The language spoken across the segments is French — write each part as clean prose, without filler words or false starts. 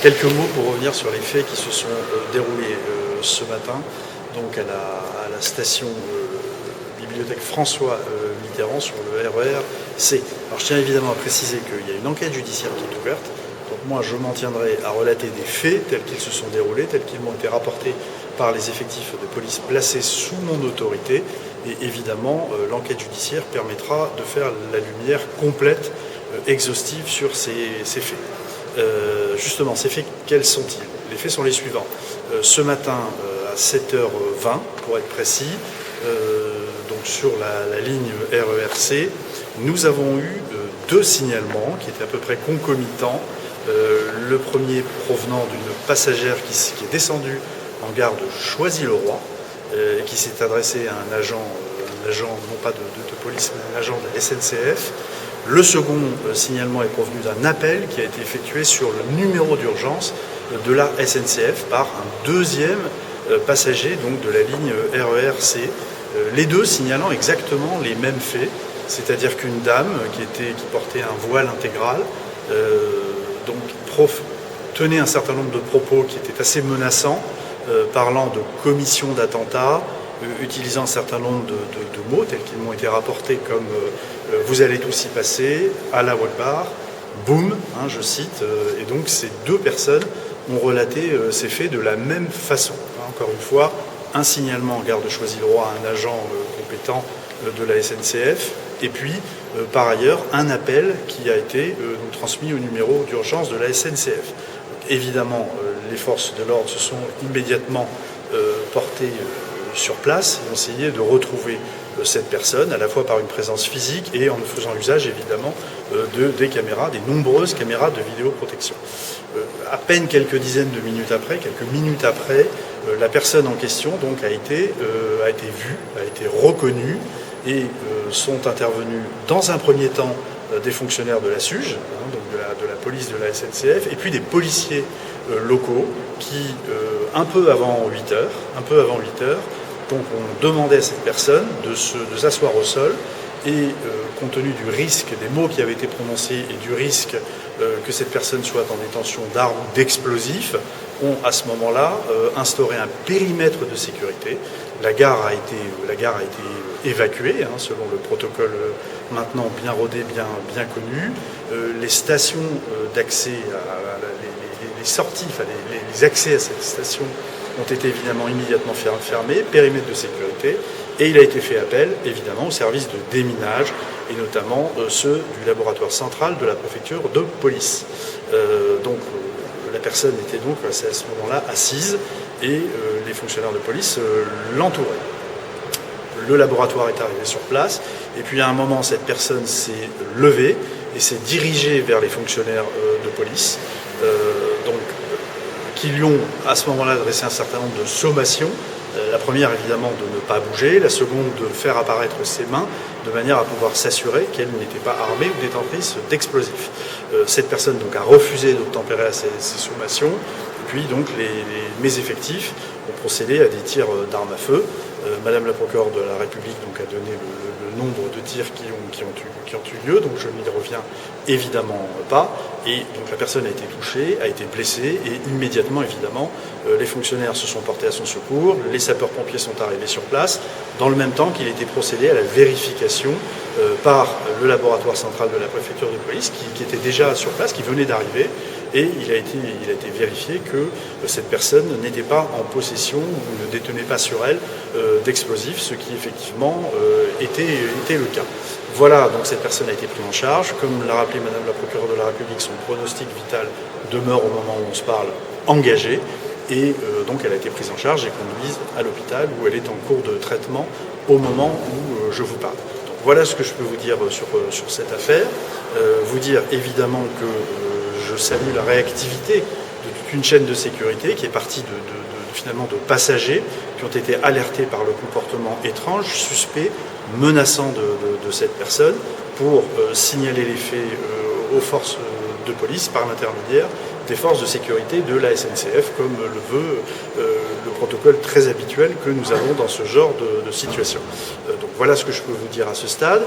Quelques mots pour revenir sur les faits qui se sont déroulés ce matin donc à la station bibliothèque François Mitterrand sur le RER C. Alors je tiens évidemment à préciser qu'il y a une enquête judiciaire qui est ouverte. Donc moi je m'en tiendrai à relater des faits tels qu'ils se sont déroulés, tels qu'ils m'ont été rapportés par les effectifs de police placés sous mon autorité. Et évidemment l'enquête judiciaire permettra de faire la lumière complète, exhaustive sur ces faits. Justement, ces faits, quels sont-ils? Les faits sont les suivants. Ce matin, à 7h20, pour être précis, donc sur la ligne RER-C, nous avons eu deux signalements qui étaient à peu près concomitants. Le premier provenant d'une passagère qui est descendue en gare de Choisy-le-Roi, et qui s'est adressé à un agent non pas de police, mais un agent de la SNCF. Le second signalement est provenu d'un appel qui a été effectué sur le numéro d'urgence de la SNCF par un deuxième passager donc de la ligne RER-C. Les deux signalant exactement les mêmes faits, c'est-à-dire qu'une dame qui portait un voile intégral tenait un certain nombre de propos qui étaient assez menaçants, parlant de commission d'attentat, utilisant un certain nombre de mots tels qu'ils m'ont été rapportés comme vous allez tous y passer, Allah Akbar, boum, je cite, et donc ces deux personnes ont relaté ces faits de la même façon. Encore une fois, un signalement en gare de Choisy-le-Roi à un agent compétent de la SNCF, et puis par ailleurs un appel qui a été transmis au numéro d'urgence de la SNCF. Donc, évidemment, les forces de l'ordre se sont immédiatement portées sur place et ont essayé de retrouver cette personne, à la fois par une présence physique et en faisant usage évidemment des caméras, des nombreuses caméras de vidéoprotection. À peine quelques minutes après, la personne en question donc a été vue, a été reconnue et sont intervenus dans un premier temps des fonctionnaires de la SUGE, donc de la police de la SNCF, et puis des policiers locaux qui, un peu avant 8 heures, donc on demandait à cette personne de s'asseoir au sol et compte tenu du risque, des mots qui avaient été prononcés et du risque que cette personne soit en détention d'armes ou d'explosifs, ont à ce moment-là instauré un périmètre de sécurité. La gare a été évacuée, selon le protocole maintenant bien rodé, bien connu. Les stations d'accès, les sorties, les accès à cette station ont été évidemment immédiatement fermés, périmètre de sécurité, et il a été fait appel évidemment aux services de déminage, et notamment ceux du laboratoire central de la préfecture de police. La personne était donc à ce moment-là assise, et les fonctionnaires de police l'entouraient. Le laboratoire est arrivé sur place, et puis à un moment, cette personne s'est levée et s'est dirigée vers les fonctionnaires de police, qui lui ont à ce moment-là adressé un certain nombre de sommations. La première évidemment de ne pas bouger, la seconde de faire apparaître ses mains de manière à pouvoir s'assurer qu'elle n'était pas armée ou détentrice d'explosifs. Cette personne donc a refusé d'obtempérer à ces sommations, et puis donc mes effectifs ont procédé à des tirs d'armes à feu. Madame la procureure de la République donc a donné le nombre de tirs qui ont eu lieu, donc je n'y reviens évidemment pas. Et donc la personne a été touchée, a été blessée, et immédiatement évidemment les fonctionnaires se sont portés à son secours, les sapeurs-pompiers sont arrivés sur place, dans le même temps qu'il était procédé à la vérification par le laboratoire central de la préfecture de police qui était déjà sur place, qui venait d'arriver. Et il a été vérifié que cette personne n'était pas en possession ou ne détenait pas sur elle d'explosifs, ce qui effectivement était le cas. Voilà, donc cette personne a été prise en charge. Comme l'a rappelé Madame la procureure de la République, son pronostic vital demeure au moment où on se parle engagé. Et donc elle a été prise en charge et conduite à l'hôpital où elle est en cours de traitement au moment où je vous parle. Donc voilà ce que je peux vous dire sur cette affaire. Vous dire évidemment que je salue la réactivité de toute une chaîne de sécurité qui est partie finalement de passagers qui ont été alertés par le comportement étrange, suspect, menaçant de cette personne pour signaler les faits aux forces de police par l'intermédiaire des forces de sécurité de la SNCF, comme le veut le protocole très habituel que nous avons dans ce genre de situation. Donc voilà ce que je peux vous dire à ce stade.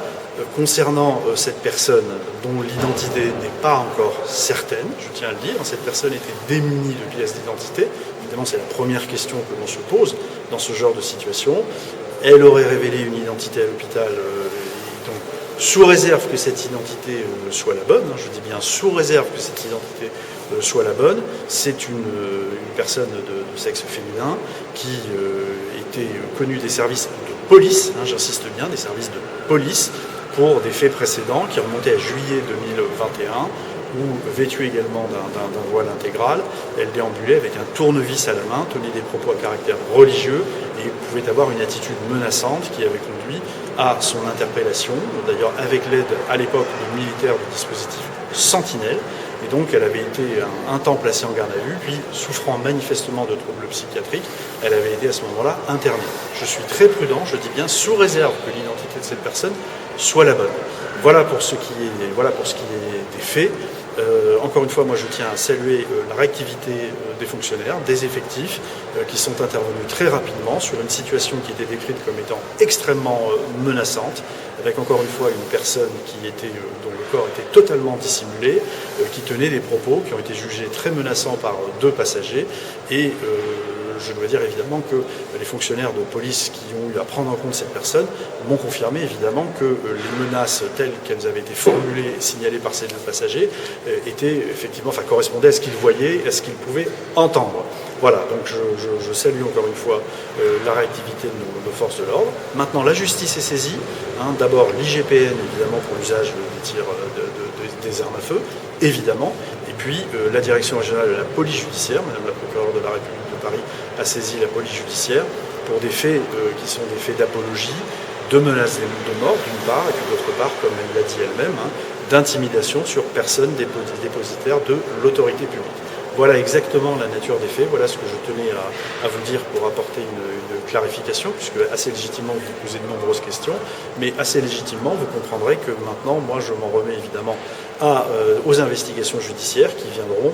Concernant cette personne dont l'identité n'est pas encore certaine, je tiens à le dire, cette personne était démunie de pièces d'identité. Évidemment, c'est la première question que l'on se pose dans ce genre de situation. Elle aurait révélé une identité à l'hôpital, donc sous réserve que cette identité soit la bonne, je dis bien sous réserve que cette identité soit la bonne. C'est une personne de sexe féminin qui était connue des services de police, j'insiste bien, des services de police, pour des faits précédents qui remontaient à juillet 2021, où, vêtue également d'un voile intégral, elle déambulait avec un tournevis à la main, tenait des propos à caractère religieux et pouvait avoir une attitude menaçante qui avait conduit à son interpellation, d'ailleurs avec l'aide à l'époque des militaires du dispositif Sentinelle. Et donc elle avait été un temps placée en garde à vue, puis souffrant manifestement de troubles psychiatriques, elle avait été à ce moment-là internée. Je suis très prudent, je dis bien sous réserve que l'identité de cette personne soit la bonne. Voilà pour ce qui est des faits. Encore une fois, moi je tiens à saluer la réactivité des fonctionnaires, des effectifs qui sont intervenus très rapidement sur une situation qui était décrite comme étant extrêmement menaçante, avec encore une fois une personne dont le corps était totalement dissimulé, qui tenait des propos qui ont été jugés très menaçants par 2 passagers et je dois dire évidemment que les fonctionnaires de police qui ont eu à prendre en compte cette personne m'ont confirmé évidemment que les menaces telles qu'elles avaient été formulées et signalées par ces 2 passagers correspondaient à ce qu'ils voyaient, à ce qu'ils pouvaient entendre. Voilà, donc je salue encore une fois la réactivité de nos forces de l'ordre. Maintenant, la justice est saisie. D'abord l'IGPN, évidemment, pour l'usage des tirs des armes à feu, évidemment. Et puis la direction régionale de la police judiciaire, Madame la procureure de la République de Paris, a saisi la police judiciaire pour des faits qui sont des faits d'apologie, de menaces de mort d'une part, et puis d'autre part, comme elle l'a dit elle-même, d'intimidation sur personne dépositaire de l'autorité publique. Voilà exactement la nature des faits, voilà ce que je tenais à vous dire pour apporter une clarification, puisque assez légitimement vous posez de nombreuses questions, mais assez légitimement vous comprendrez que maintenant, moi je m'en remets évidemment aux investigations judiciaires qui viendront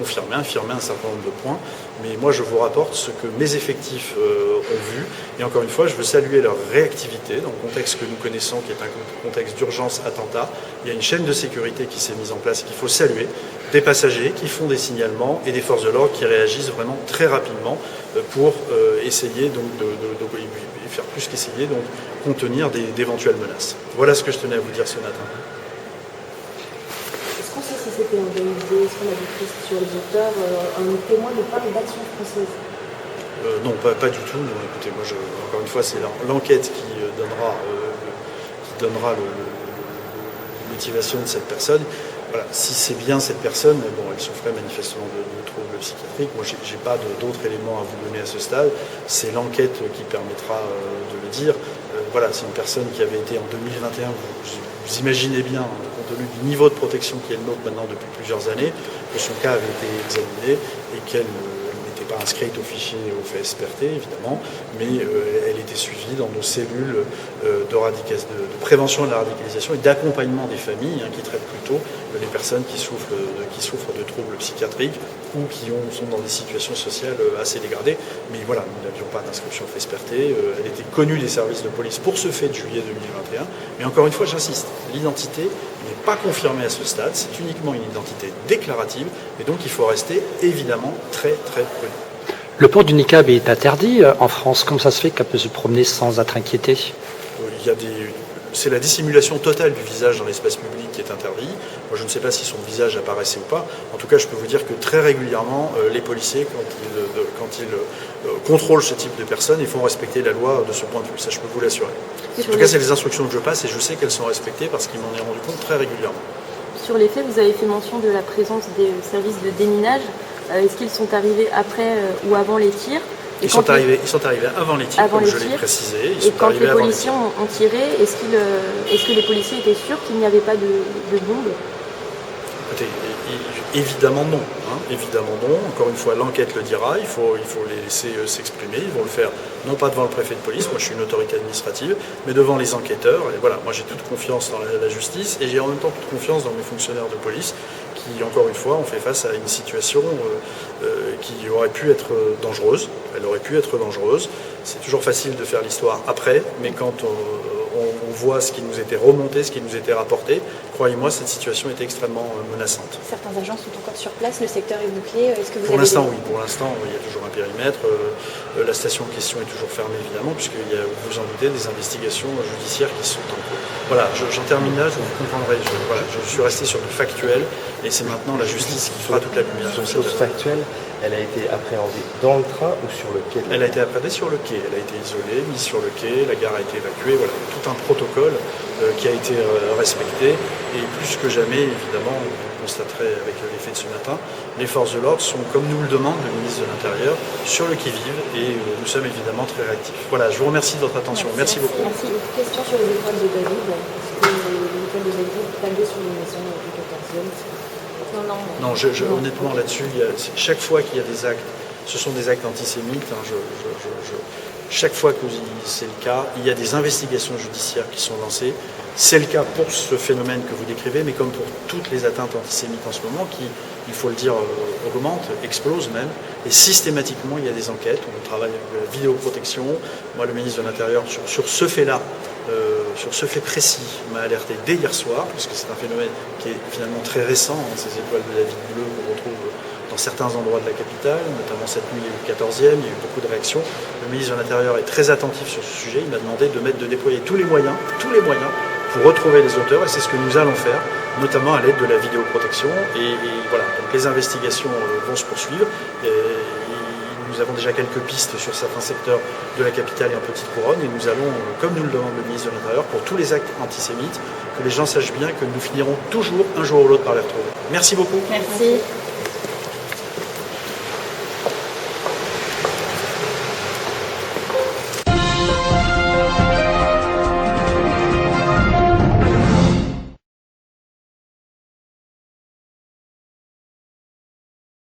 infirmer un certain nombre de points, mais moi je vous rapporte ce que mes effectifs ont vu, et encore une fois je veux saluer leur réactivité dans le contexte que nous connaissons, qui est un contexte d'urgence attentat. Il y a une chaîne de sécurité qui s'est mise en place et qu'il faut saluer, des passagers qui font des signalements et des forces de l'ordre qui réagissent vraiment très rapidement pour essayer donc faire plus qu'essayer, donc contenir d'éventuelles menaces. Voilà ce que je tenais à vous dire ce matin. Est-ce qu'on sait si c'était organisé, est-ce qu'on a des pistes sur les auteurs? Un témoin nous parle d'Action française. Non, pas du tout. Non, écoutez, moi, encore une fois, c'est l'enquête qui donnera la motivation de cette personne. Voilà, si c'est bien cette personne, elle souffrait manifestement de troubles psychiatriques. Moi, j'ai pas d'autres éléments à vous donner à ce stade. C'est l'enquête qui permettra de le dire. Voilà, c'est une personne qui avait été en 2021, vous imaginez bien, compte tenu du niveau de protection qui est le nôtre maintenant depuis plusieurs années, que son cas avait été examiné et qu'elle n'était pas inscrite au fichier au FSPRT, évidemment, mais elle était suivie dans nos cellules de prévention de la radicalisation et d'accompagnement des familles qui traitent plutôt les personnes qui souffrent de troubles psychiatriques ou qui sont dans des situations sociales assez dégradées. Mais voilà, nous n'avions pas d'inscription au FSPRT, elle était connue des services de police pour ce fait de juillet 2021, mais encore une fois, j'insiste, l'identité n'est pas confirmée à ce stade, c'est uniquement une identité déclarative, et donc il faut rester évidemment très très prudent. Le port du niqab est interdit en France. Comment ça se fait qu'elle peut se promener sans être inquiétée? C'est la dissimulation totale du visage dans l'espace public qui est interdit. Moi, je ne sais pas si son visage apparaissait ou pas. En tout cas, je peux vous dire que très régulièrement, les policiers, quand ils contrôlent ce type de personnes, ils font respecter la loi de ce point de vue. Ça, je peux vous l'assurer. En tout cas, c'est les instructions que je passe et je sais qu'elles sont respectées parce qu'ils m'en est rendu compte très régulièrement. Sur les faits, vous avez fait mention de la présence des services de déminage. Est-ce qu'ils sont arrivés après ou avant les tirs? Ils sont arrivés avant les tirs, comme je l'ai précisé. Et quand les policiers ont tiré, est-ce que les policiers étaient sûrs qu'il n'y avait pas de bombe? Écoutez, évidemment non. Évidemment non. Encore une fois, l'enquête le dira. Il faut les laisser s'exprimer. Ils vont le faire non pas devant le préfet de police, moi je suis une autorité administrative, mais devant les enquêteurs. Et voilà, moi j'ai toute confiance dans la justice et j'ai en même temps toute confiance dans mes fonctionnaires de police qui, encore une fois, ont fait face à une situation qui aurait pu être dangereuse. Elle aurait pu être dangereuse. C'est toujours facile de faire l'histoire après, mais quand on voit ce qui nous était remonté, ce qui nous était rapporté, croyez-moi, cette situation était extrêmement menaçante. Certains agents sont encore sur place, le secteur est bouclé. Est-ce que vous Pour avez l'instant, oui. Pour l'instant, il y a toujours un périmètre. La station en question est toujours fermée, évidemment, puisqu'il y a, vous vous en doutez, des investigations judiciaires qui sont en cours. Voilà, j'en termine là, vous comprendrez. Je suis resté sur du factuel, et c'est maintenant la justice qui fera toute la lumière. Sur ce factuel, elle a été appréhendée dans le train ou sur le quai? Elle a été appréhendée sur le quai, elle a été isolée, mise sur le quai, la gare a été évacuée, voilà, tout un protocole qui a été respecté, et plus que jamais, évidemment, vous constaterez avec les faits de ce matin, les forces de l'ordre sont, comme nous le demande le ministre de l'Intérieur, sur le qui-vive, et nous sommes évidemment très réactifs. Voilà, je vous remercie de votre attention. Merci beaucoup. Merci. Une question sur les étoiles de David. Est-ce que les étoiles de David taguées sur les maisons du 14e? Non. Non, honnêtement, là-dessus, chaque fois qu'il y a des actes, ce sont des actes antisémites. Chaque fois que c'est le cas, il y a des investigations judiciaires qui sont lancées. C'est le cas pour ce phénomène que vous décrivez, mais comme pour toutes les atteintes antisémites en ce moment, qui, il faut le dire, augmentent, explosent même. Et systématiquement, il y a des enquêtes. On travaille avec la vidéoprotection. Moi, le ministre de l'Intérieur, sur ce fait-là, sur ce fait précis, m'a alerté dès hier soir, parce que c'est un phénomène qui est finalement très récent, ces étoiles de David bleues qu'on retrouve dans certains endroits de la capitale, notamment cette nuit, il y a eu le 14e, il y a eu beaucoup de réactions. Le ministre de l'Intérieur est très attentif sur ce sujet, il m'a demandé de déployer tous les moyens pour retrouver les auteurs, et c'est ce que nous allons faire, notamment à l'aide de la vidéoprotection. Et voilà, donc les investigations vont se poursuivre. Nous avons déjà quelques pistes sur certains secteurs de la capitale et en petite couronne, et nous allons, comme nous le demande le ministre de l'Intérieur, pour tous les actes antisémites, que les gens sachent bien que nous finirons toujours, un jour ou l'autre, par les retrouver. Merci beaucoup. Merci.